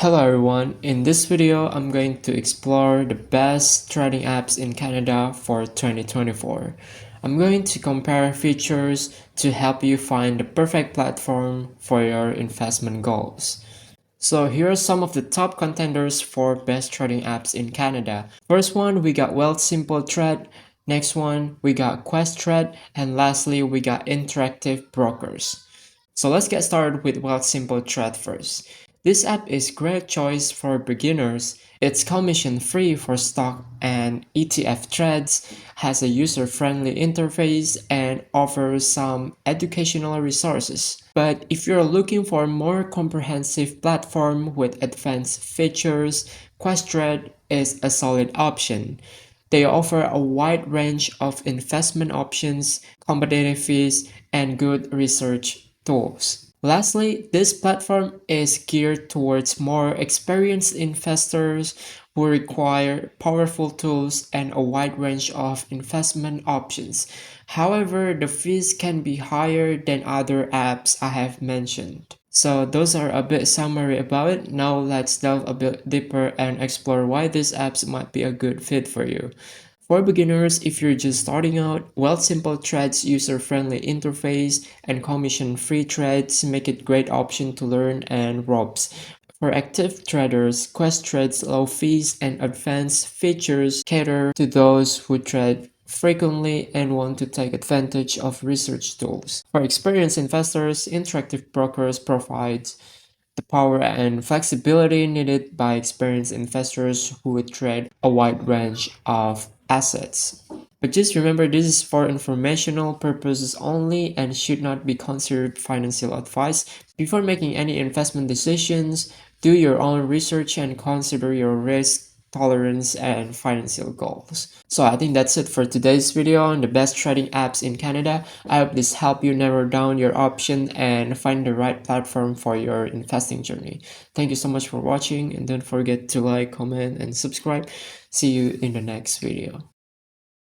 Hello everyone, in this video I'm going to explore the best trading apps in Canada for 2024. I'm going to compare features to help you find the perfect platform for your investment goals. So here are some of the top contenders for best trading apps in Canada. First one, we got Wealthsimple Trade. Next one, we got Questrade. And lastly, we got Interactive Brokers. So let's get started with Wealthsimple Trade first. This app is great choice for beginners. It's commission-free for stock and ETF trades, has a user-friendly interface, and offers some educational resources. But if you're looking for a more comprehensive platform with advanced features, Questrade is a solid option. They offer a wide range of investment options, competitive fees, and good research tools. Lastly, this platform is geared towards more experienced investors who require powerful tools and a wide range of investment options. However, the fees can be higher than other apps I have mentioned. So those are a bit summary about it. Now let's delve a bit deeper and explore why these apps might be a good fit for you. For beginners, if you're just starting out, Wealthsimple Trade's user-friendly interface and commission-free trades make it a great option to learn and ropes. For active traders, Questrade's low fees and advanced features cater to those who trade frequently and want to take advantage of research tools. For experienced investors, Interactive Brokers provides the power and flexibility needed by experienced investors who would trade a wide range of assets. But just remember, this is for informational purposes only and should not be considered financial advice. Before making any investment decisions, do your own research and consider your risk tolerance and financial goals. So I think that's it for today's video on the best trading apps in Canada. I hope this helped you narrow down your option and find the right platform for your investing journey. Thank you so much for watching, and don't forget to like, comment, and subscribe. See you in the next video.